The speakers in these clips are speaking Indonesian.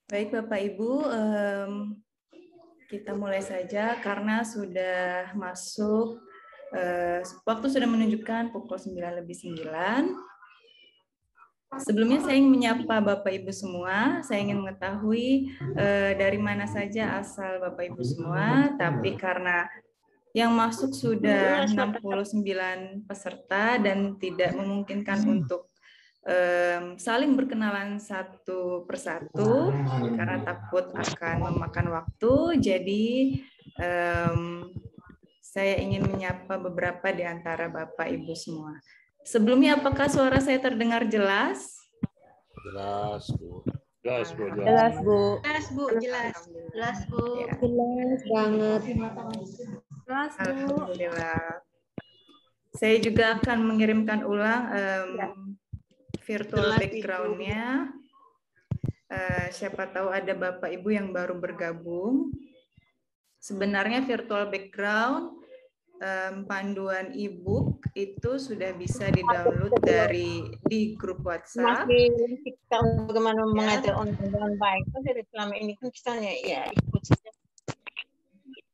Baik Bapak Ibu, kita mulai saja karena sudah masuk, waktu sudah menunjukkan pukul 9:09. Sebelumnya saya ingin menyapa Bapak Ibu semua, saya ingin mengetahui dari mana saja asal Bapak Ibu semua, tapi karena yang masuk sudah 69 peserta dan tidak memungkinkan untuk saling berkenalan satu persatu karena takut akan memakan waktu. Jadi saya ingin menyapa beberapa di antara Bapak Ibu semua. Sebelumnya apakah suara saya terdengar jelas? Jelas, Bu. Jelas, Bu. Jelas, Bu. Jelas, Bu. Jelas. Jelas, Bu. Ya. Jelas banget. Jelas, Bu. Alhamdulillah. Saya juga akan mengirimkan ulang virtual background-nya. Siapa tahu ada Bapak Ibu yang baru bergabung. Sebenarnya virtual background panduan e-book itu sudah bisa di-download di grup WhatsApp. Masih kita bagaimana mengajar online baik. Kan dari selama ini kan kita ya ikut saja.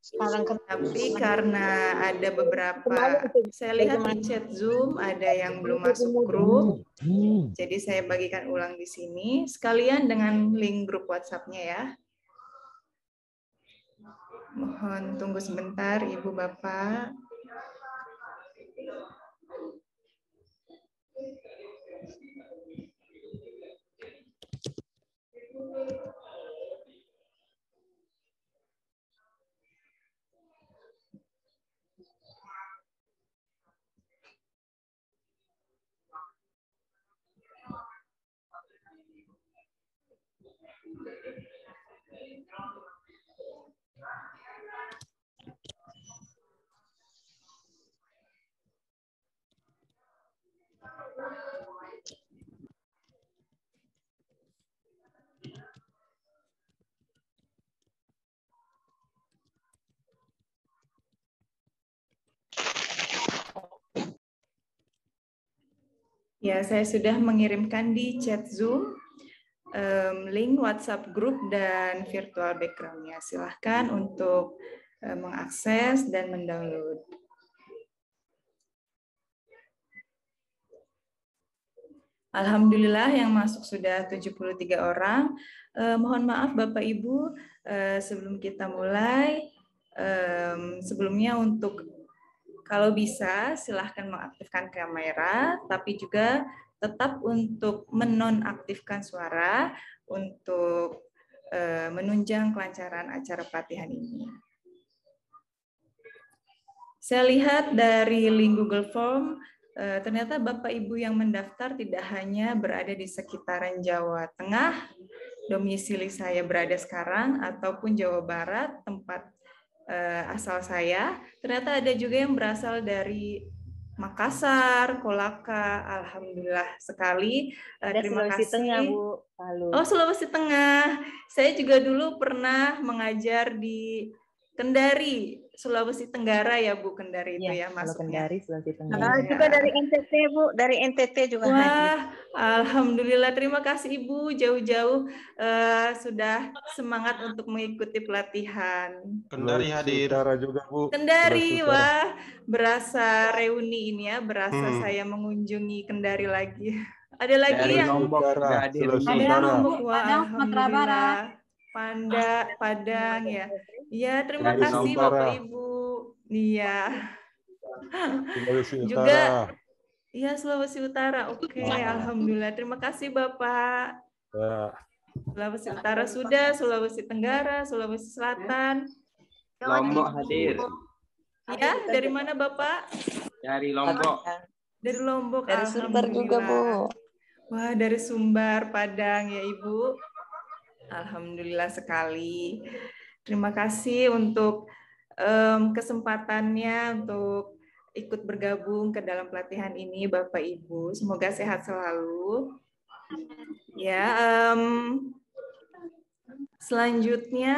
Sekarang kan Tapi karena ada beberapa, saya lihat di chat Zoom ada yang belum masuk grup, jadi saya bagikan ulang di sini sekalian dengan link grup WhatsApp-nya ya. Mohon tunggu sebentar, Ibu Bapak. Ya, saya sudah mengirimkan di chat Zoom link WhatsApp grup dan virtual background-nya. Silahkan untuk mengakses dan mendownload. Alhamdulillah yang masuk sudah 73 orang. Mohon maaf Bapak Ibu, sebelum kita mulai, sebelumnya untuk kalau bisa silahkan mengaktifkan kamera, tapi juga tetap untuk menonaktifkan suara untuk menunjang kelancaran acara pelatihan ini. Saya lihat dari link Google Form, ternyata Bapak Ibu yang mendaftar tidak hanya berada di sekitaran Jawa Tengah, domisili saya berada sekarang, ataupun Jawa Barat, tempat asal saya. Ternyata ada juga yang berasal dari Makassar, Kolaka. Alhamdulillah sekali. Terima kasih. Tengah, Bu. Halo. Oh, Sulawesi Tengah. Saya juga dulu pernah mengajar di Kendari, Sulawesi Tenggara ya Bu, Kendari itu ya masuknya. Kendari, Sulawesi Tenggara. juga dari NTT, Bu. Dari NTT juga hadir. Wah, alhamdulillah, terima kasih Ibu jauh-jauh sudah semangat untuk mengikuti pelatihan. Kendari hadir. Utara juga, Bu. Kendari, Sulawesi Utara. wah, berasa reuni ini ya, berasa saya mengunjungi Kendari lagi. Ada lagi Dari yang Lombok juga hadir. Sulawesi ada Utara. Lombok, wah, Padang, Sumatera Barat. Padang ya. Iya, terima Dari kasih Lombok. Bapak Ibu. Iya. Sulawesi Utara. Juga iya, Sulawesi Utara. Oke, alhamdulillah. Terima kasih Bapak. Ya. Sulawesi Utara sudah, Sulawesi Tenggara, Sulawesi Selatan. Lombok hadir. Ya, dari mana Bapak? Dari Lombok. Dari Lombok. Dari Sumber juga, Bu. Wah, dari Sumbar, Padang ya Ibu. Alhamdulillah sekali. Terima kasih untuk kesempatannya untuk ikut bergabung ke dalam pelatihan ini Bapak Ibu. Semoga sehat selalu. Ya, selanjutnya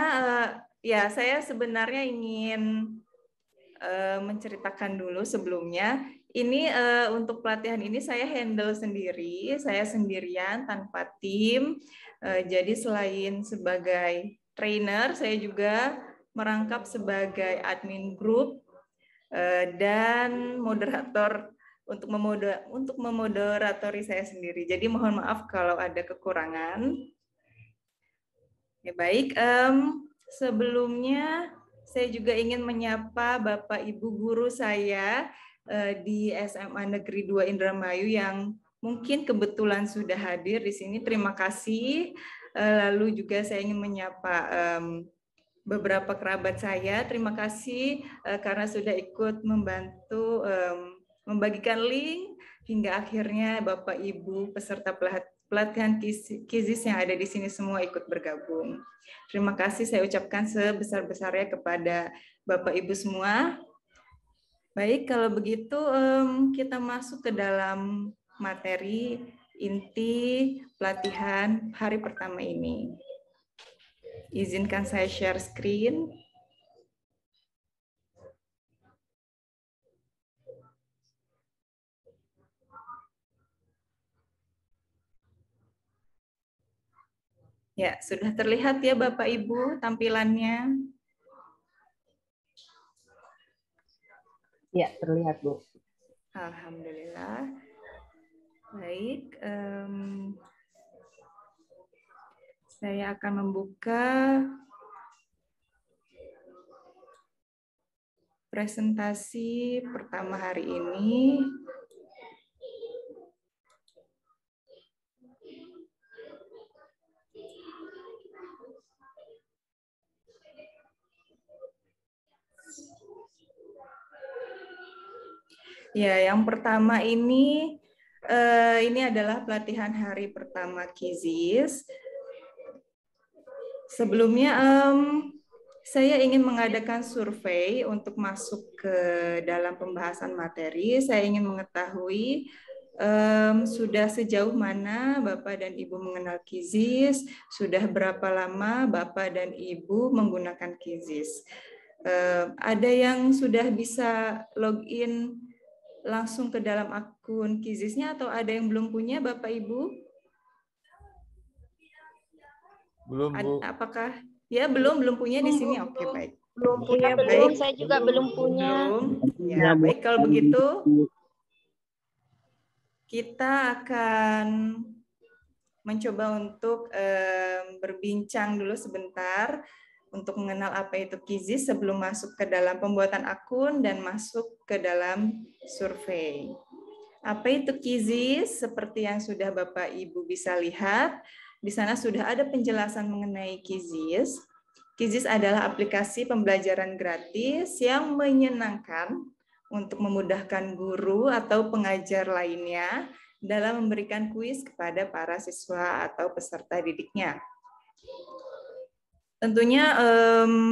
ya saya sebenarnya ingin menceritakan dulu sebelumnya. ini untuk pelatihan ini saya handle sendiri, saya sendirian tanpa tim. Jadi selain sebagai trainer, saya juga merangkap sebagai admin grup dan moderator untuk memoderatori saya sendiri. Jadi mohon maaf kalau ada kekurangan. Ya, baik, sebelumnya saya juga ingin menyapa Bapak Ibu guru saya di SMA Negeri 2 Indramayu yang mungkin kebetulan sudah hadir di sini. Terima kasih. Lalu juga saya ingin menyapa beberapa kerabat saya. Terima kasih karena sudah ikut membantu membagikan link hingga akhirnya Bapak Ibu peserta pelatihan KIZIS yang ada di sini semua ikut bergabung. Terima kasih saya ucapkan sebesar-besarnya kepada Bapak Ibu semua. Baik, kalau begitu kita masuk ke dalam materi inti pelatihan hari pertama ini. Izinkan saya share screen. Ya, sudah terlihat ya Bapak Ibu tampilannya? Ya, terlihat, Bu. Alhamdulillah. Baik, saya akan membuka presentasi pertama hari ini. Ya, yang pertama ini adalah pelatihan hari pertama KIZIS. Sebelumnya saya ingin mengadakan survei untuk masuk ke dalam pembahasan materi. Saya ingin mengetahui sudah sejauh mana Bapak dan Ibu mengenal KIZIS, sudah berapa lama Bapak dan Ibu menggunakan KIZIS. Ada yang sudah bisa login langsung ke dalam akun KIZIS-nya atau ada yang belum punya Bapak Ibu? Belum, Bu. Apakah ya belum punya di sini? Oke, baik. Belum punya, belum. Saya juga belum punya. Belum. Ya, baik kalau begitu kita akan mencoba untuk berbincang dulu sebentar untuk mengenal apa itu KIZIS sebelum masuk ke dalam pembuatan akun dan masuk ke dalam survei. Apa itu KIZIS? Seperti yang sudah Bapak Ibu bisa lihat, di sana sudah ada penjelasan mengenai KIZIS. KIZIS adalah aplikasi pembelajaran gratis yang menyenangkan untuk memudahkan guru atau pengajar lainnya dalam memberikan kuis kepada para siswa atau peserta didiknya. Tentunya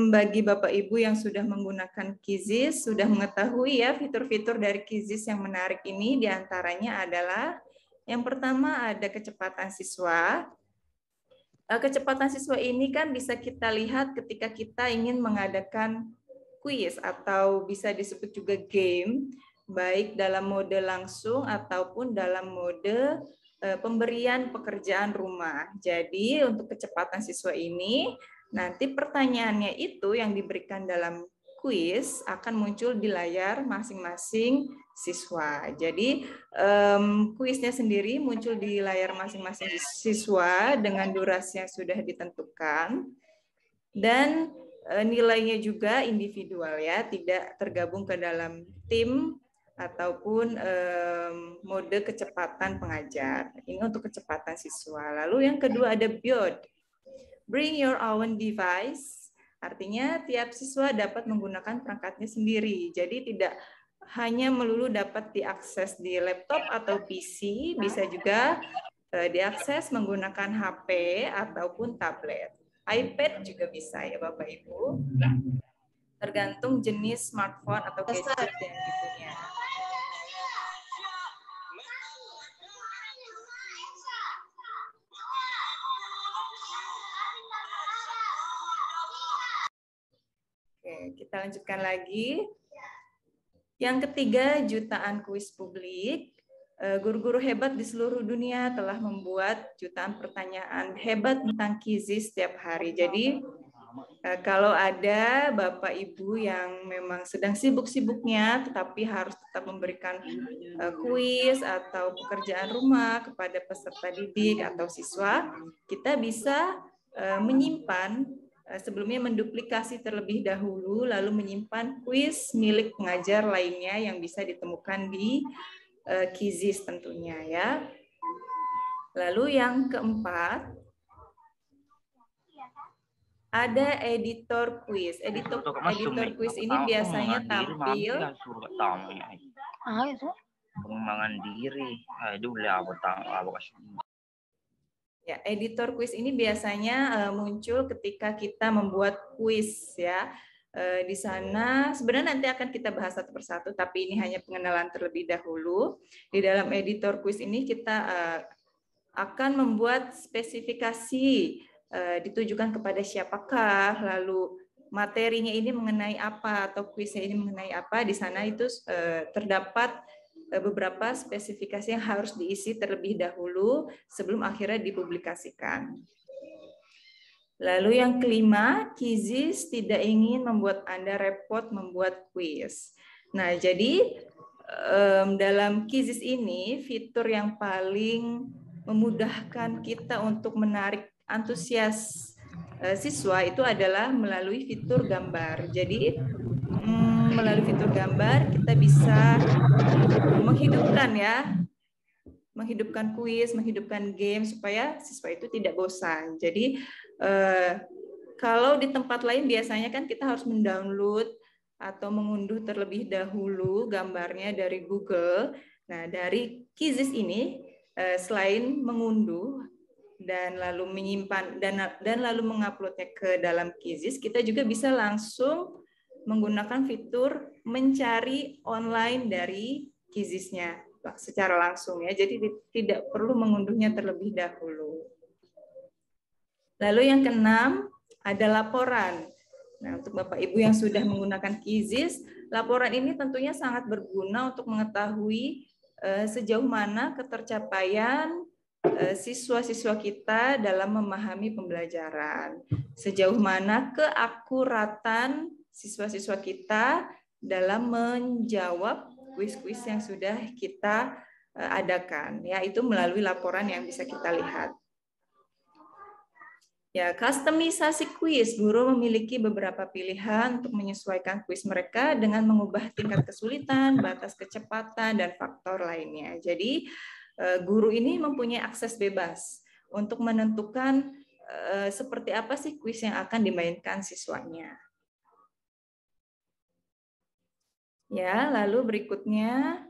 bagi Bapak Ibu yang sudah menggunakan KIZIS sudah mengetahui ya fitur-fitur dari KIZIS yang menarik ini, diantaranya adalah yang pertama ada kecepatan siswa. Kecepatan siswa ini kan bisa kita lihat ketika kita ingin mengadakan kuis atau bisa disebut juga game, baik dalam mode langsung ataupun dalam mode pemberian pekerjaan rumah. Jadi untuk kecepatan siswa ini nanti pertanyaannya itu yang diberikan dalam kuis akan muncul di layar masing-masing siswa. Jadi kuisnya sendiri muncul di layar masing-masing siswa dengan durasi yang sudah ditentukan dan nilainya juga individual ya, tidak tergabung ke dalam tim ataupun mode kecepatan pengajar. Ini untuk kecepatan siswa. Lalu yang kedua ada BIOD. Bring your own device, artinya tiap siswa dapat menggunakan perangkatnya sendiri. Jadi tidak hanya melulu dapat diakses di laptop atau PC, bisa juga diakses menggunakan HP ataupun tablet. iPad juga bisa ya Bapak Ibu. Tergantung jenis smartphone atau gadget yang dipunya. Oke, kita lanjutkan lagi. Yang ketiga, jutaan kuis publik. Guru-guru hebat di seluruh dunia telah membuat jutaan pertanyaan hebat tentang KIZIS setiap hari. Jadi kalau ada Bapak Ibu yang memang sedang sibuk-sibuknya tetapi harus tetap memberikan kuis atau pekerjaan rumah kepada peserta didik atau siswa, kita bisa menyimpan sebelumnya menduplikasi terlebih dahulu lalu menyimpan kuis milik pengajar lainnya yang bisa ditemukan di KIZIS tentunya ya. Lalu yang keempat, ada editor quiz. Editor quiz ini biasanya tampil pengembangan diri. Ya, editor quiz ini biasanya muncul ketika kita membuat quiz ya. Di sana sebenarnya nanti akan kita bahas satu persatu, tapi ini hanya pengenalan terlebih dahulu. Di dalam editor quiz ini kita akan membuat spesifikasi ditujukan kepada siapakah, lalu materinya ini mengenai apa atau kuisnya ini mengenai apa. Di sana itu terdapat beberapa spesifikasi yang harus diisi terlebih dahulu sebelum akhirnya dipublikasikan. Lalu yang kelima, KIZIS tidak ingin membuat Anda repot membuat kuis. Nah, jadi dalam KIZIS ini fitur yang paling memudahkan kita untuk menarik antusias siswa itu adalah melalui fitur gambar. Jadi melalui fitur gambar kita bisa menghidupkan kuis, menghidupkan game supaya siswa itu tidak bosan. Jadi kalau di tempat lain biasanya kan kita harus mendownload atau mengunduh terlebih dahulu gambarnya dari Google. Nah, dari KIZIS ini selain mengunduh dan lalu menyimpan dan lalu menguploadnya ke dalam KIZIS, kita juga bisa langsung menggunakan fitur mencari online dari KIZIS-nya secara langsung ya. Jadi tidak perlu mengunduhnya terlebih dahulu. Lalu yang keenam ada laporan. Nah, untuk Bapak Ibu yang sudah menggunakan KIZIS, laporan ini tentunya sangat berguna untuk mengetahui sejauh mana ketercapaian siswa-siswa kita dalam memahami pembelajaran, sejauh mana keakuratan siswa-siswa kita dalam menjawab kuis-kuis yang sudah kita adakan, ya itu melalui laporan yang bisa kita lihat. Ya, kustomisasi kuis, guru memiliki beberapa pilihan untuk menyesuaikan kuis mereka dengan mengubah tingkat kesulitan, batas kecepatan, dan faktor lainnya. Jadi, guru ini mempunyai akses bebas untuk menentukan seperti apa sih kuis yang akan dimainkan siswanya. Ya, lalu berikutnya.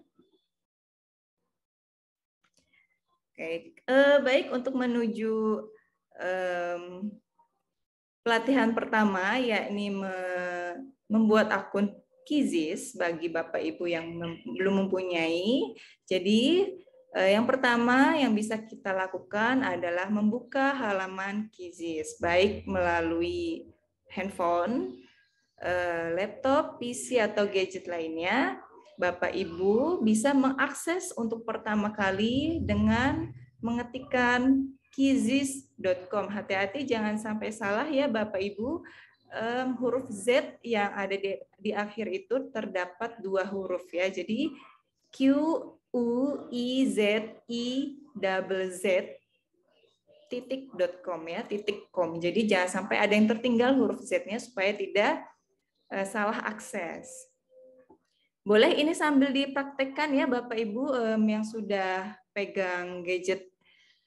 Oke, baik untuk menuju pelatihan pertama, yakni membuat akun KIZIS bagi Bapak Ibu yang belum mempunyai. Jadi yang pertama yang bisa kita lakukan adalah membuka halaman KIZIS, baik melalui handphone, laptop, PC, atau gadget lainnya. Bapak Ibu bisa mengakses untuk pertama kali dengan mengetikkan kizis.com. Hati-hati jangan sampai salah ya Bapak Ibu. Huruf Z yang ada di akhir itu terdapat 2 huruf ya. Jadi QUIZIZZ.com ya, .com. Jadi jangan sampai ada yang tertinggal huruf Z-nya supaya tidak salah akses. Boleh ini sambil dipraktekkan ya Bapak Ibu yang sudah pegang gadget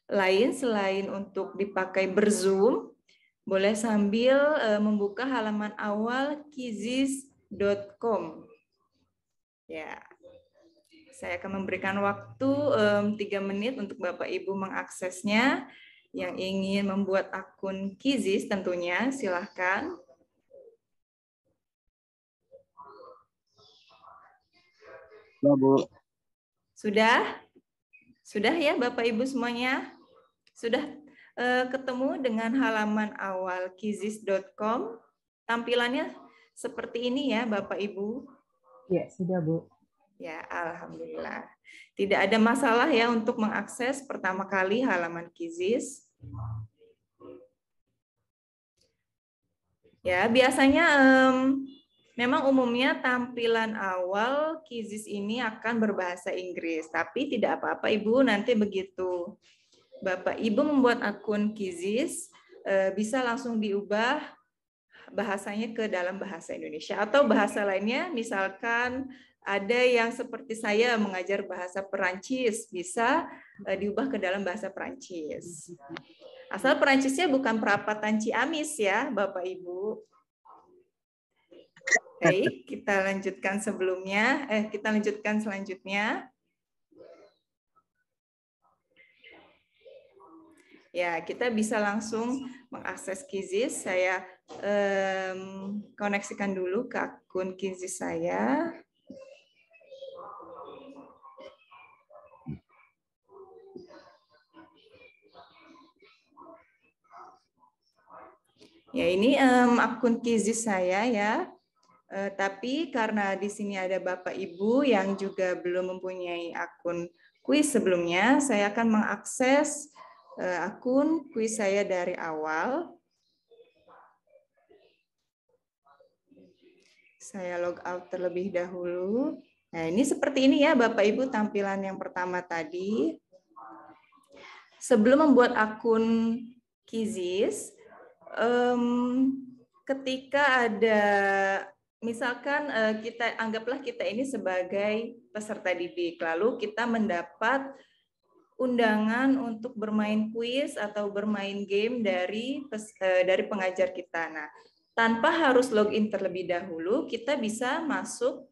lain selain untuk dipakai berzoom, boleh sambil membuka halaman awal kizis.com. Ya, saya akan memberikan waktu 3 menit untuk Bapak Ibu mengaksesnya. Yang ingin membuat akun KIZIS tentunya silahkan. Bu. Sudah? Sudah ya Bapak Ibu semuanya? Sudah ketemu dengan halaman awal kizis.com? Tampilannya seperti ini ya Bapak Ibu. Ya, sudah, Bu. Ya, alhamdulillah. Tidak ada masalah ya untuk mengakses pertama kali halaman Quizizz. Ya, biasanya memang umumnya tampilan awal Quizizz ini akan berbahasa Inggris, tapi tidak apa-apa Ibu, nanti begitu Bapak Ibu membuat akun Quizizz, bisa langsung diubah bahasanya ke dalam bahasa Indonesia atau bahasa lainnya, misalkan ada yang seperti saya mengajar bahasa Perancis, bisa diubah ke dalam bahasa Perancis. Asal Perancisnya bukan perapatan Ciamis ya, Bapak Ibu. Baik, kita lanjutkan kita lanjutkan selanjutnya. Ya, kita bisa langsung mengakses Quizizz. Saya koneksikan dulu ke akun Quizizz saya. Ya, ini akun Quizizz saya ya. Tapi karena di sini ada Bapak Ibu yang juga belum mempunyai akun kuis sebelumnya, saya akan mengakses akun kuis saya dari awal. Saya log out terlebih dahulu. Nah, ini seperti ini ya Bapak Ibu tampilan yang pertama tadi. Sebelum membuat akun Quizizz, ketika ada misalkan anggaplah kita ini sebagai peserta didik, lalu kita mendapat undangan untuk bermain kuis atau bermain game dari pengajar kita. Nah, tanpa harus login terlebih dahulu, kita bisa masuk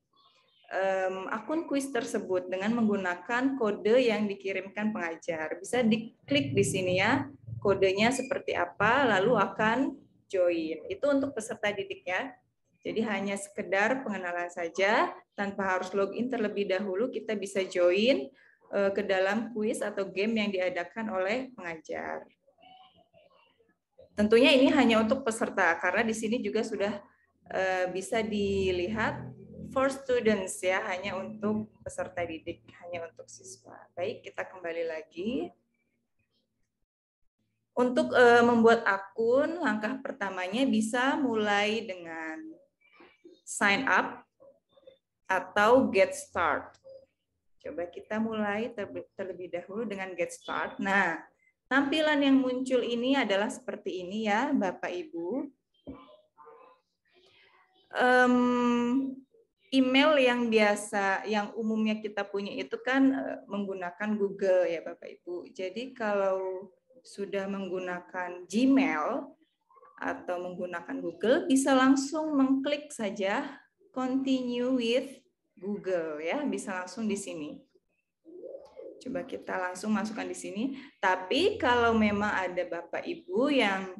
akun kuis tersebut dengan menggunakan kode yang dikirimkan pengajar. Bisa diklik di sini ya, kodenya seperti apa, lalu akan join. Itu untuk peserta didik ya. Jadi hanya sekedar pengenalan saja, tanpa harus login terlebih dahulu, kita bisa join ke dalam kuis atau game yang diadakan oleh pengajar. Tentunya ini hanya untuk peserta, karena di sini juga sudah bisa dilihat for students ya, hanya untuk peserta didik, hanya untuk siswa. Baik, kita kembali lagi. Untuk membuat akun, langkah pertamanya bisa mulai dengan sign up atau get start. Coba kita mulai terlebih dahulu dengan get start. Nah, tampilan yang muncul ini adalah seperti ini ya, Bapak Ibu. Email yang biasa, yang umumnya kita punya itu kan menggunakan Google ya Bapak Ibu. Jadi kalau sudah menggunakan Gmail atau menggunakan Google, bisa langsung mengklik saja continue with Google ya, bisa langsung di sini. Coba kita langsung masukkan di sini. Tapi kalau memang ada Bapak Ibu yang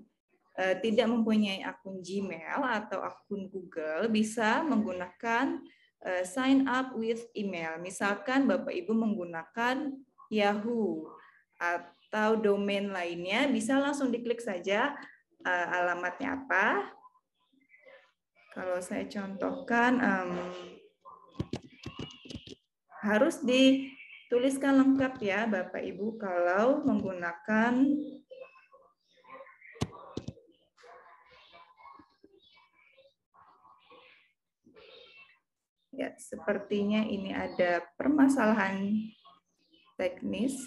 tidak mempunyai akun Gmail atau akun Google, bisa menggunakan sign up with email. Misalkan Bapak Ibu menggunakan Yahoo atau domain lainnya, bisa langsung diklik saja alamatnya apa. Kalau saya contohkan, harus dituliskan lengkap ya Bapak Ibu kalau menggunakan ya, sepertinya ini ada permasalahan teknis.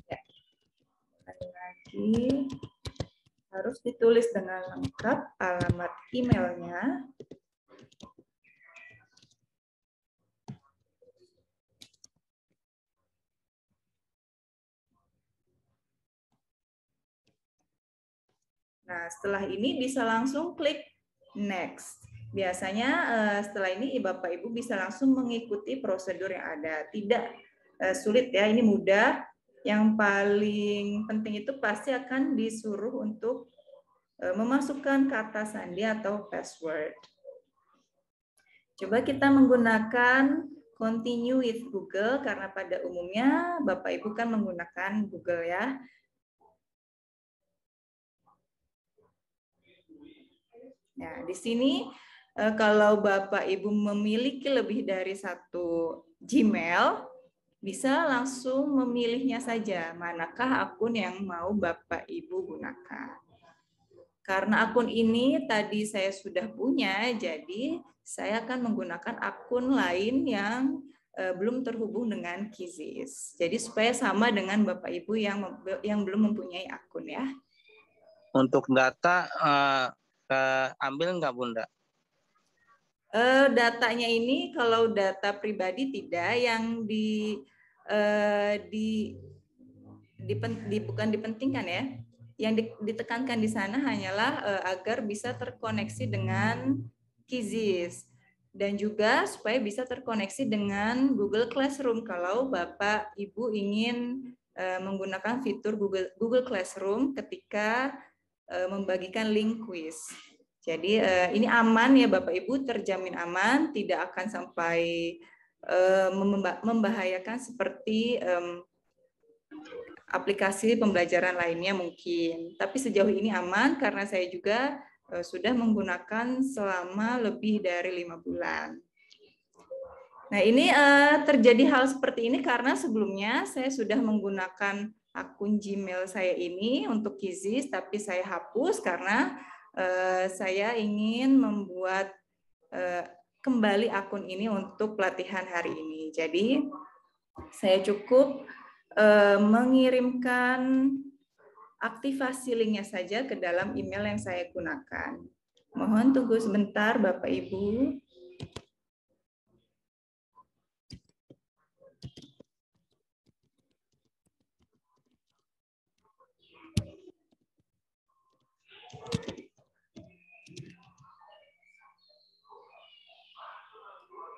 Ya. Lagi harus ditulis dengan lengkap alamat emailnya. Nah, setelah ini bisa langsung klik next. Biasanya setelah ini Bapak Ibu bisa langsung mengikuti prosedur yang ada. Tidak sulit ya, ini mudah. Yang paling penting itu pasti akan disuruh untuk memasukkan kata sandi atau password. Coba kita menggunakan continue with Google, karena pada umumnya Bapak Ibu kan menggunakan Google ya. Nah, di sini Kalau Bapak Ibu memiliki lebih dari satu Gmail, bisa langsung memilihnya saja manakah akun yang mau Bapak Ibu gunakan. Karena akun ini tadi saya sudah punya, jadi saya akan menggunakan akun lain yang belum terhubung dengan Kizis. Jadi supaya sama dengan Bapak Ibu yang belum mempunyai akun ya. Untuk data ambil nggak Bunda? Datanya ini kalau data pribadi tidak, yang bukan dipentingkan ya. Yang ditekankan di sana hanyalah agar bisa terkoneksi dengan Kizis dan juga supaya bisa terkoneksi dengan Google Classroom kalau Bapak Ibu ingin menggunakan fitur Google Classroom ketika membagikan link quiz. Jadi ini aman ya Bapak Ibu, terjamin aman, tidak akan sampai membahayakan seperti aplikasi pembelajaran lainnya mungkin. Tapi sejauh ini aman karena saya juga sudah menggunakan selama lebih dari 5 bulan. Nah ini terjadi hal seperti ini karena sebelumnya saya sudah menggunakan akun Gmail saya ini untuk Kizis, tapi saya hapus karena saya ingin membuat kembali akun ini untuk pelatihan hari ini. Jadi saya cukup mengirimkan aktivasi linknya saja ke dalam email yang saya gunakan. Mohon tunggu sebentar Bapak Ibu.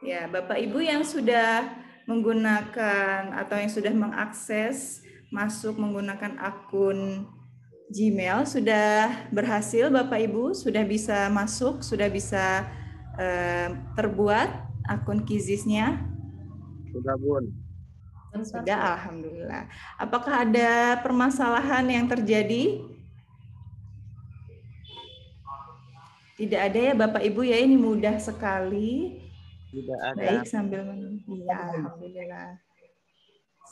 Ya, Bapak Ibu yang sudah menggunakan atau yang sudah mengakses masuk menggunakan akun Gmail sudah berhasil Bapak Ibu, sudah bisa masuk, sudah bisa terbuat akun Kizisnya? Sudah Bun. Sudah, alhamdulillah. Apakah ada permasalahan yang terjadi? Tidak ada ya Bapak Ibu ya, ini mudah sekali. Tidak ada. Baik, sambil menunggu. Ya, alhamdulillah.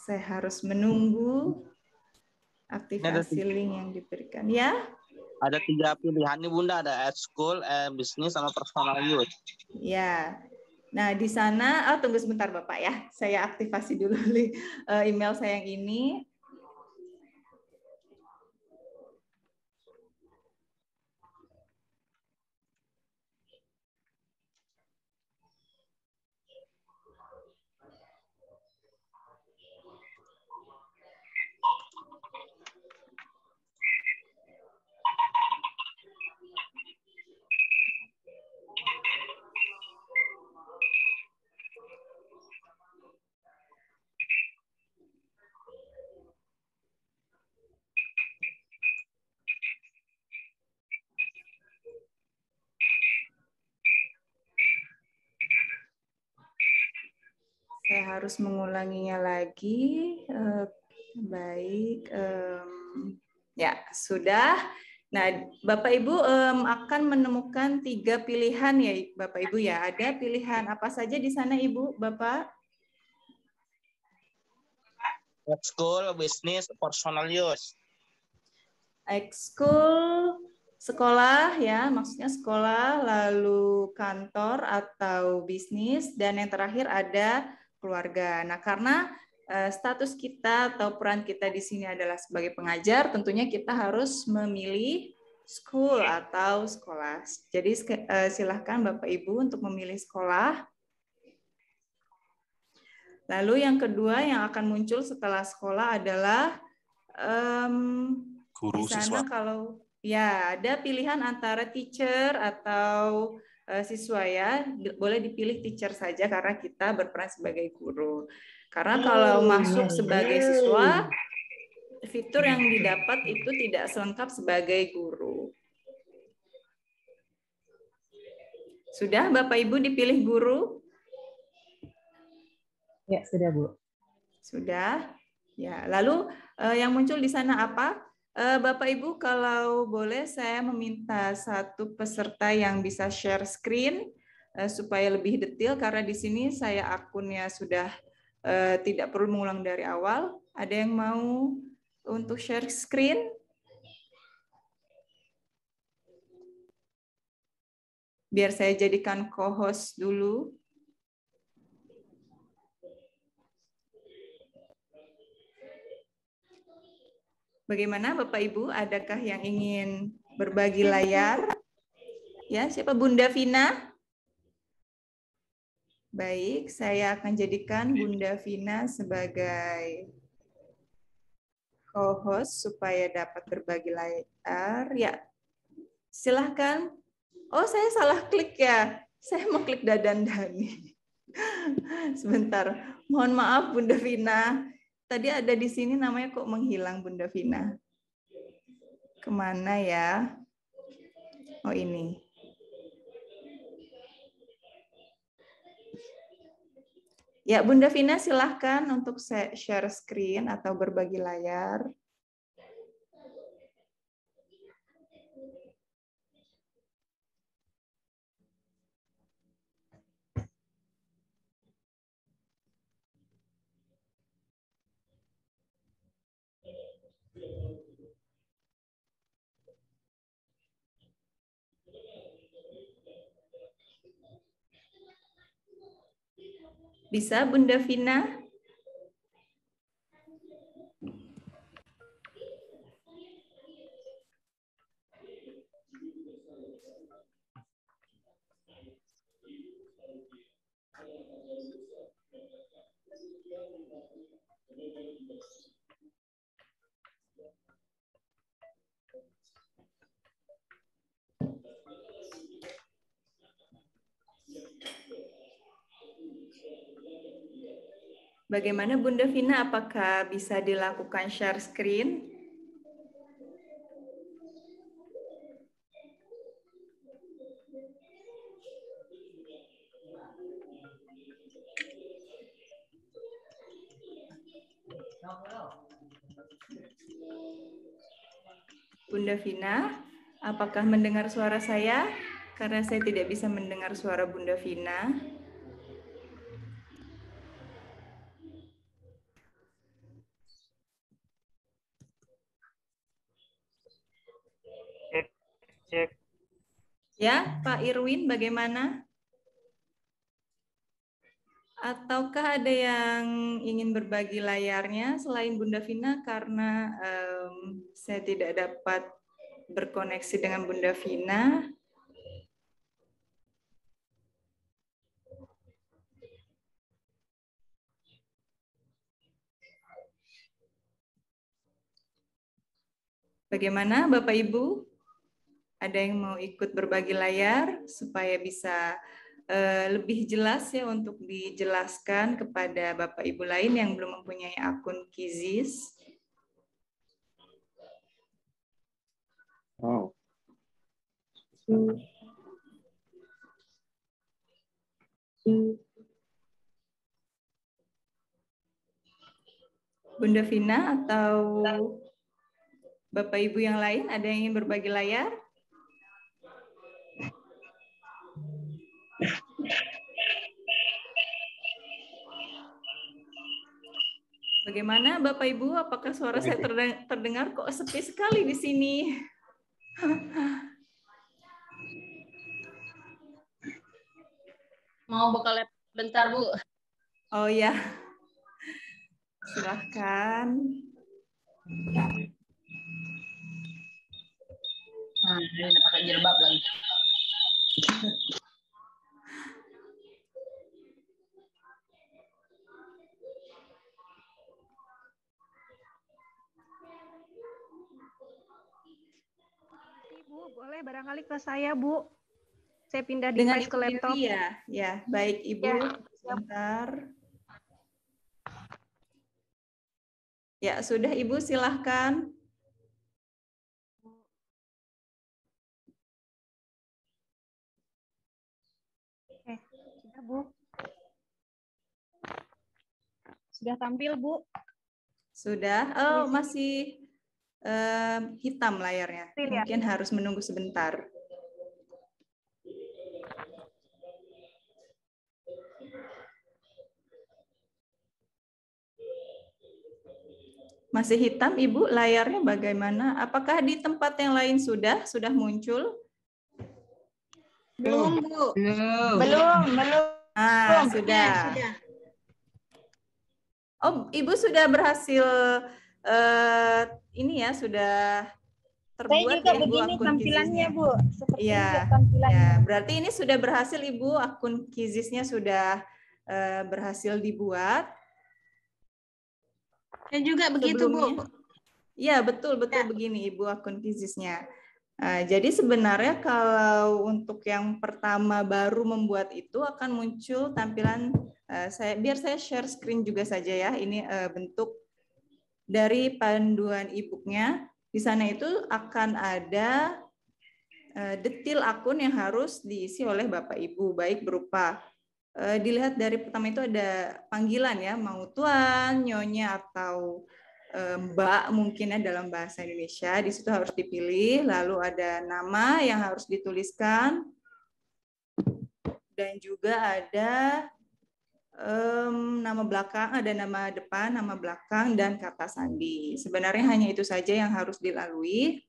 Saya harus menunggu aktivasi link yang diberikan. Ya? Ada 3 pilihan nih Bunda, ada school, bisnis, sama personal use. Ya. Nah, di sana, tunggu sebentar Bapak ya. Saya aktivasi dulu email saya yang ini. Saya harus mengulanginya lagi. Baik. Ya, sudah. Nah, Bapak Ibu akan menemukan 3 pilihan ya Bapak Ibu ya. Ada pilihan apa saja di sana Ibu, Bapak? School, bisnis, personal use. Ekskul, sekolah ya, maksudnya sekolah, lalu kantor atau bisnis, dan yang terakhir ada keluarga. Nah, karena status kita atau peran kita di sini adalah sebagai pengajar, tentunya kita harus memilih school atau sekolah. Jadi silahkan Bapak Ibu untuk memilih sekolah. Lalu yang kedua yang akan muncul setelah sekolah adalah Guru di sana siswa. kalau ya ada pilihan antara teacher atau siswa ya, boleh dipilih teacher saja karena kita berperan sebagai guru. Karena kalau masuk sebagai siswa, fitur yang didapat itu tidak selengkap sebagai guru. Sudah Bapak Ibu dipilih guru? Ya, sudah Bu. Sudah. Ya, lalu yang muncul di sana apa? Bapak Ibu kalau boleh saya meminta satu peserta yang bisa share screen supaya lebih detail karena di sini saya akunnya sudah tidak perlu mengulang dari awal. Ada yang mau untuk share screen? Biar saya jadikan co-host dulu. Bagaimana Bapak Ibu? Adakah yang ingin berbagi layar? Ya, siapa Bunda Vina? Baik, saya akan jadikan Bunda Vina sebagai co-host supaya dapat berbagi layar. Ya, silahkan. Oh, saya salah klik ya. Saya mau klik Dadan Dani. Sebentar. Mohon maaf Bunda Vina. Tadi ada di sini namanya kok menghilang Bunda Vina. Kemana ya? Oh ini. Ya Bunda Vina silahkan untuk share screen atau berbagi layar. Bisa Bunda Vina? Bagaimana Bunda Vina, apakah bisa dilakukan share screen? Bunda Vina, apakah mendengar suara saya? Karena saya tidak bisa mendengar suara Bunda Vina. Cek. Ya, Pak Irwin, bagaimana? Ataukah ada yang ingin berbagi layarnya selain Bunda Vina karena saya tidak dapat berkoneksi dengan Bunda Vina? Bagaimana Bapak Ibu? Ada yang mau ikut berbagi layar supaya bisa lebih jelas ya untuk dijelaskan kepada Bapak Ibu lain yang belum mempunyai akun Kizis. Oh. Bunda Vina atau Bapak Ibu yang lain ada yang ingin berbagi layar? Bagaimana Bapak Ibu? Apakah suara saya terdengar kok sepi sekali di sini? Mau buka laptop bentar, Bu. Oh ya, silahkan. Ini pakai jilbab lagi. Bu, boleh barangkali ke saya, Bu. Saya pindah Dengan device ke laptop. ya, ya, baik Ibu. Ya. Sebentar. Ya, sudah Ibu silahkan. Oke, sudah Bu. Sudah tampil Bu. Sudah. Oh, masih hitam layarnya. Ya. Mungkin harus menunggu sebentar. Masih hitam, Ibu, layarnya bagaimana? Apakah di tempat yang lain sudah muncul? Belum, Bu. Belum. Ah, sudah. Sudah. Oh, Ibu sudah berhasil ini ya, sudah Saya terbuat juga ya, Ibu, begini akun tampilannya, Kizisnya. Bu. Seperti ini Iya, tampilannya. ya, berarti ini sudah berhasil, Ibu, akun Kizisnya sudah berhasil dibuat. Saya juga begitu, Bu. Sebelumnya. Iya, betul begini, Ibu, akun Kizisnya. Jadi sebenarnya kalau untuk yang pertama baru membuat itu akan muncul tampilan, biar saya share screen juga saja ya, ini bentuk dari panduan e-booknya. Di sana itu akan ada detail akun yang harus diisi oleh Bapak Ibu, baik berupa dilihat dari pertama itu ada panggilan ya, mau Tuan, Nyonya, atau Mbak mungkin ya dalam bahasa Indonesia. Di situ harus dipilih, lalu ada nama yang harus dituliskan, dan juga ada nama belakang, ada nama depan, nama belakang, dan kata sandi. Sebenarnya hanya itu saja yang harus dilalui.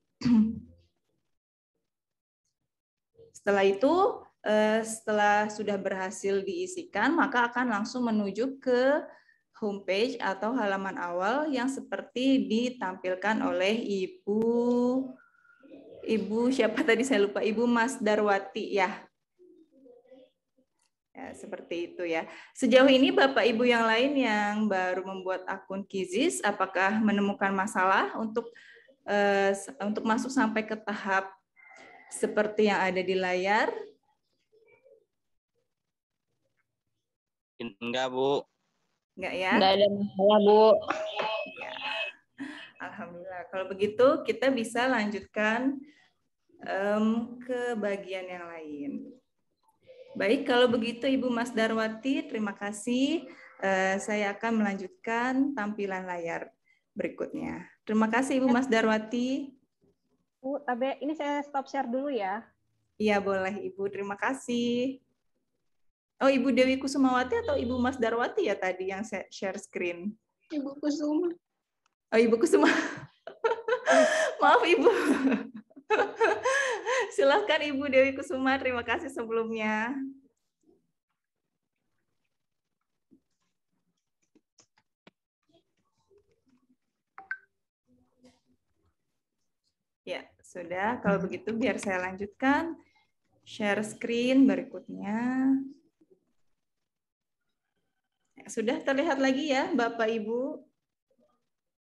Setelah itu, setelah sudah berhasil diisikan, maka akan langsung menuju ke homepage atau halaman awal yang seperti ditampilkan oleh Ibu siapa tadi saya lupa, Ibu Mas Darwati ya. Ya, seperti itu ya. Sejauh ini Bapak Ibu yang lain yang baru membuat akun Kizis, apakah menemukan masalah untuk masuk sampai ke tahap seperti yang ada di layar? Enggak, Bu. Enggak ya? Enggak ada masalah, Bu. Ya. Alhamdulillah. Kalau begitu kita bisa lanjutkan ke bagian yang lain. Baik, kalau begitu Ibu Mas Darwati, terima kasih. Saya akan melanjutkan tampilan layar berikutnya. Terima kasih Ibu Mas Darwati. Bu, tapi ini saya stop share dulu ya. Iya, boleh Ibu. Terima kasih. Oh, Ibu Dewi Kusumawati atau Ibu Mas Darwati ya tadi yang share screen? Ibu Kusuma. Oh, Ibu Kusuma. Maaf, Ibu. Silahkan Ibu Dewi Kusuma. Terima kasih sebelumnya. Ya, sudah. Kalau begitu biar saya lanjutkan. Share screen berikutnya. Sudah terlihat lagi ya, Bapak Ibu?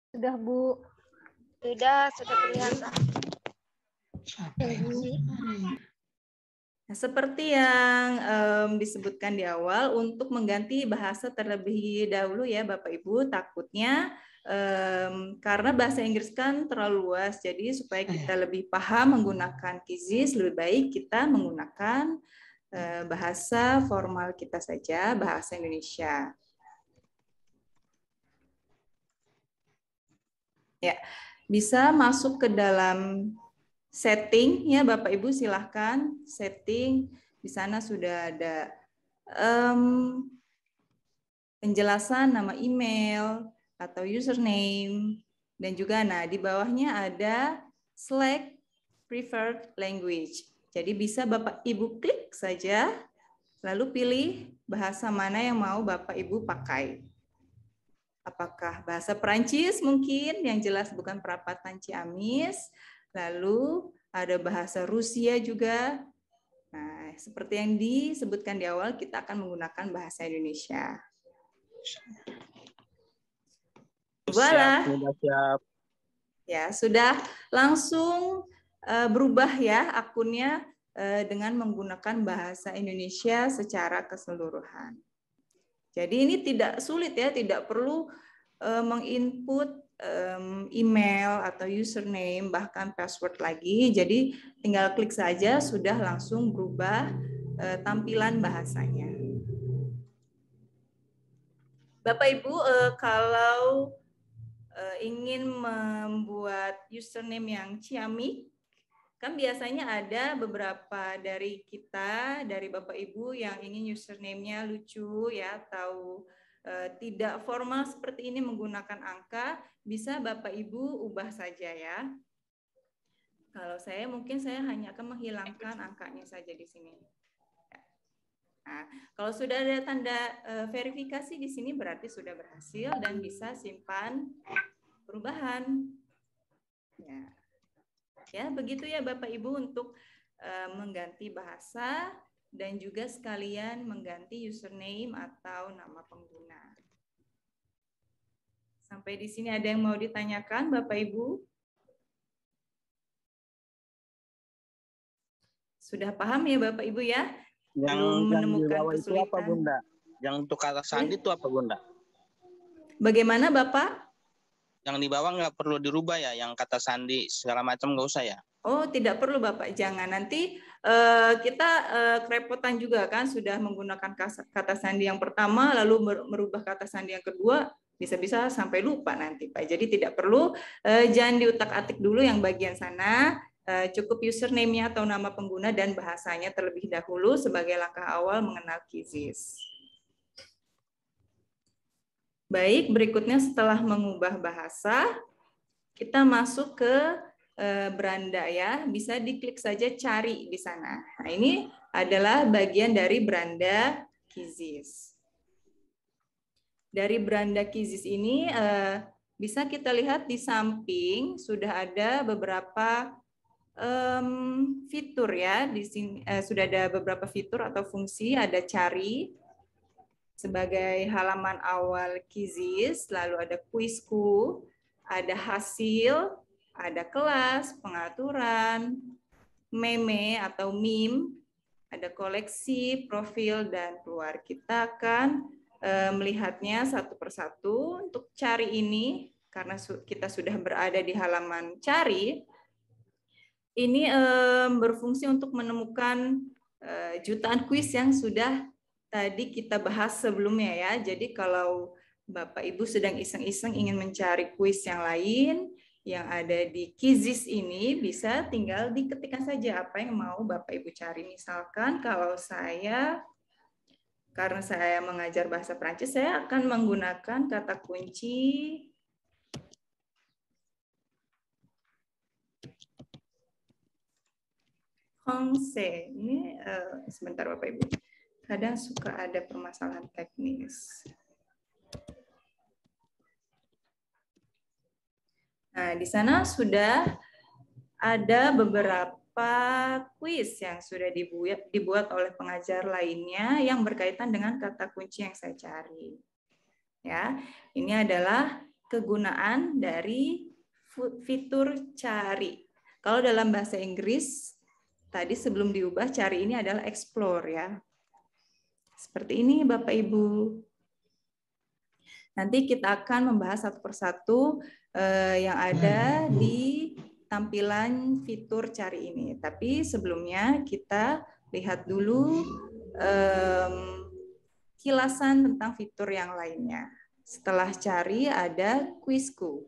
Sudah, Bu. Sudah terlihat. Nah, seperti yang disebutkan di awal, untuk mengganti bahasa terlebih dahulu ya Bapak Ibu, takutnya karena bahasa Inggris kan terlalu luas, jadi supaya kita lebih paham menggunakan Kizis, lebih baik kita menggunakan bahasa formal kita saja, bahasa Indonesia. Ya, bisa masuk ke dalam setting ya Bapak Ibu, silahkan setting. Di sana sudah ada penjelasan nama email atau username, dan juga di bawahnya ada select preferred language. Jadi bisa Bapak Ibu klik saja, lalu pilih bahasa mana yang mau Bapak Ibu pakai. Apakah bahasa Perancis mungkin, yang jelas bukan perapatan Ciamis. Lalu ada bahasa Rusia juga. Nah, seperti yang disebutkan di awal, kita akan menggunakan bahasa Indonesia. Voilà. Siap. Ya, sudah langsung berubah ya akunnya dengan menggunakan bahasa Indonesia secara keseluruhan. Jadi ini tidak sulit ya, tidak perlu menginput email atau username, bahkan password lagi. Jadi tinggal klik saja, sudah langsung berubah tampilan bahasanya. Bapak Ibu, kalau ingin membuat username yang ciamik, kan biasanya ada beberapa dari kita, dari Bapak Ibu yang ingin username-nya lucu ya, atau tidak formal seperti ini menggunakan angka, bisa Bapak Ibu ubah saja ya. Kalau mungkin saya hanya akan menghilangkan angkanya saja di sini. Nah, kalau sudah ada tanda verifikasi di sini berarti sudah berhasil dan bisa simpan perubahan. Ya, begitu ya Bapak Ibu untuk mengganti bahasa dan juga sekalian mengganti username atau nama pengguna. Sampai di sini ada yang mau ditanyakan Bapak Ibu? Sudah paham ya Bapak Ibu ya? Belum menemukan di bawah kesulitan. itu apa Bunda? Yang untuk kata sandi itu apa Bunda? Bagaimana Bapak? Yang di bawah nggak perlu dirubah ya, yang kata sandi segala macam nggak usah ya? Oh, tidak perlu Bapak, jangan. Nanti kita kerepotan juga kan, sudah menggunakan kata sandi yang pertama, lalu merubah kata sandi yang kedua, bisa-bisa sampai lupa nanti Pak. Jadi tidak perlu, jangan diutak-atik dulu yang bagian sana, cukup username-nya atau nama pengguna dan bahasanya terlebih dahulu sebagai langkah awal mengenal QZIS. Baik, berikutnya setelah mengubah bahasa, kita masuk ke beranda ya, bisa diklik saja cari di sana. Nah, ini adalah bagian dari beranda QZIS. Dari beranda QZIS ini bisa kita lihat di samping sudah ada beberapa fitur ya. Di sini sudah ada beberapa fitur atau fungsi, ada cari sebagai halaman awal QZIS, lalu ada kuisku, ada hasil, ada kelas, pengaturan, meme atau meme, ada koleksi, profil, dan keluar. Kita akan melihatnya satu persatu. Untuk cari ini, karena kita sudah berada di halaman cari, ini berfungsi untuk menemukan jutaan kuis yang sudah tadi kita bahas sebelumnya ya. Jadi kalau Bapak Ibu sedang iseng-iseng ingin mencari kuis yang lain yang ada di QZIS ini, bisa tinggal diketikkan saja apa yang mau Bapak Ibu cari. Misalkan kalau karena saya mengajar bahasa Prancis, saya akan menggunakan kata kunci Français. Ini sebentar Bapak Ibu. Kadang suka ada permasalahan teknis. Nah, di sana sudah ada beberapa kuis yang sudah dibuat oleh pengajar lainnya yang berkaitan dengan kata kunci yang saya cari. Ya, ini adalah kegunaan dari fitur cari. Kalau dalam bahasa Inggris tadi sebelum diubah, cari ini adalah explore ya. Seperti ini Bapak Ibu. Nanti kita akan membahas satu persatu yang ada di tampilan fitur cari ini. Tapi sebelumnya kita lihat dulu kilasan tentang fitur yang lainnya. Setelah cari ada kuisku.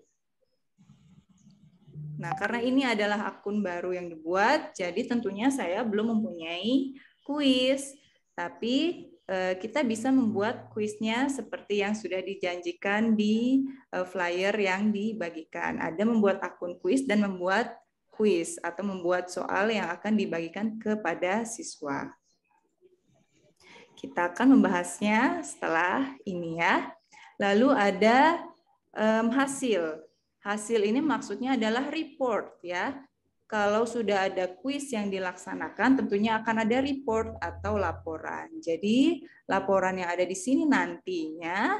Nah, karena ini adalah akun baru yang dibuat, jadi tentunya saya belum mempunyai kuis. Tapi kita bisa membuat kuisnya seperti yang sudah dijanjikan di flyer yang dibagikan. Ada membuat akun kuis dan membuat kuis atau membuat soal yang akan dibagikan kepada siswa. Kita akan membahasnya setelah ini ya. Lalu ada hasil. Hasil ini maksudnya adalah report ya. Kalau sudah ada kuis yang dilaksanakan, tentunya akan ada report atau laporan. Jadi laporan yang ada di sini nantinya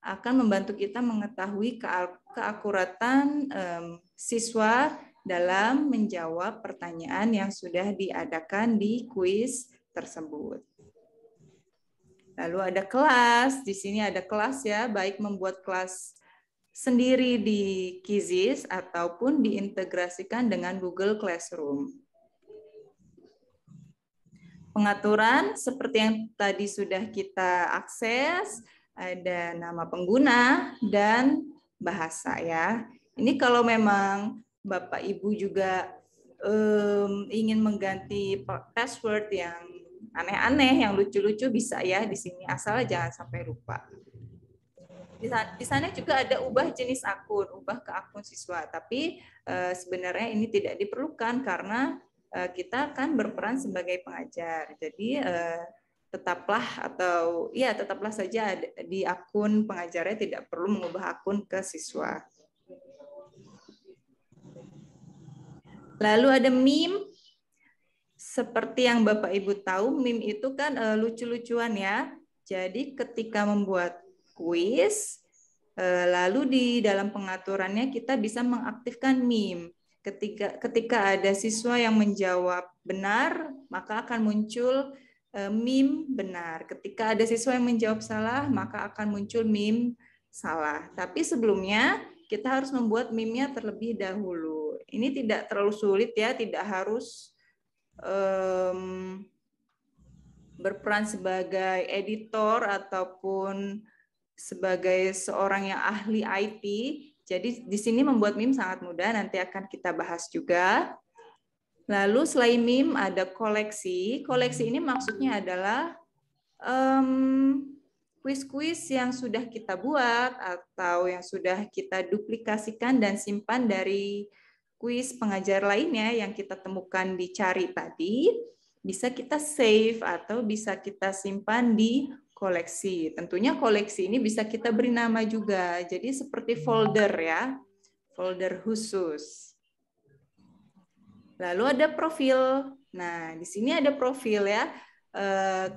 akan membantu kita mengetahui keakuratan siswa dalam menjawab pertanyaan yang sudah diadakan di kuis tersebut. Lalu ada kelas, di sini ada kelas ya, baik membuat kelas sendiri di QZIS ataupun diintegrasikan dengan Google Classroom. Pengaturan seperti yang tadi sudah kita akses, ada nama pengguna dan bahasa ya. Ini kalau memang Bapak Ibu juga ingin mengganti password yang aneh-aneh, yang lucu-lucu bisa ya di sini, asal jangan sampai lupa. Di sana juga ada ubah jenis akun, ubah ke akun siswa. Tapi sebenarnya ini tidak diperlukan karena kita kan berperan sebagai pengajar. Jadi tetaplah saja di akun pengajarnya, tidak perlu mengubah akun ke siswa. Lalu ada meme. Seperti yang Bapak Ibu tahu, meme itu kan lucu-lucuan ya. Jadi ketika membuat kuis, lalu di dalam pengaturannya kita bisa mengaktifkan meme. Ketika ada siswa yang menjawab benar, maka akan muncul meme benar. Ketika ada siswa yang menjawab salah, maka akan muncul meme salah. Tapi sebelumnya kita harus membuat meme-nya terlebih dahulu. Ini tidak terlalu sulit ya, tidak harus berperan sebagai editor ataupun sebagai seorang yang ahli IT. Jadi di sini membuat meme sangat mudah, nanti akan kita bahas juga. Lalu selain meme ada koleksi. Koleksi ini maksudnya adalah kuis-kuis yang sudah kita buat atau yang sudah kita duplikasikan dan simpan dari kuis pengajar lainnya yang kita temukan di Cari tadi, bisa kita save atau bisa kita simpan di koleksi. Tentunya koleksi ini bisa kita beri nama juga. Jadi seperti folder ya, folder khusus. Lalu ada profil. Nah, di sini ada profil ya.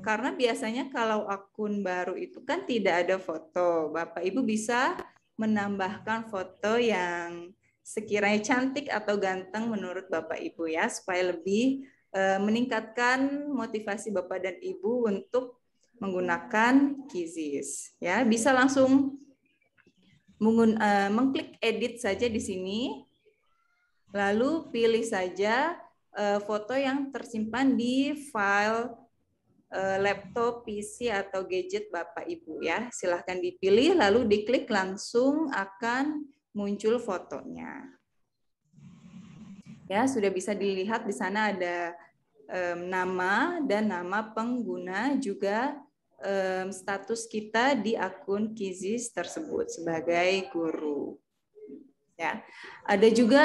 Karena biasanya kalau akun baru itu kan tidak ada foto. Bapak Ibu bisa menambahkan foto yang sekiranya cantik atau ganteng menurut Bapak Ibu ya, supaya lebih meningkatkan motivasi Bapak dan Ibu untuk menggunakan Quizizz ya. Bisa langsung mengklik edit saja di sini, lalu pilih saja foto yang tersimpan di file laptop, PC atau gadget Bapak Ibu ya. Silahkan dipilih lalu diklik, langsung akan muncul fotonya. Ya, sudah bisa dilihat di sana ada nama dan nama pengguna, juga status kita di akun Quizizz tersebut sebagai guru. Ya, ada juga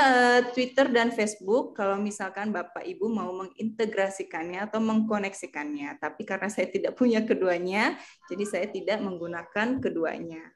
Twitter dan Facebook kalau misalkan Bapak Ibu mau mengintegrasikannya atau mengkoneksikannya. Tapi karena saya tidak punya keduanya, jadi saya tidak menggunakan keduanya.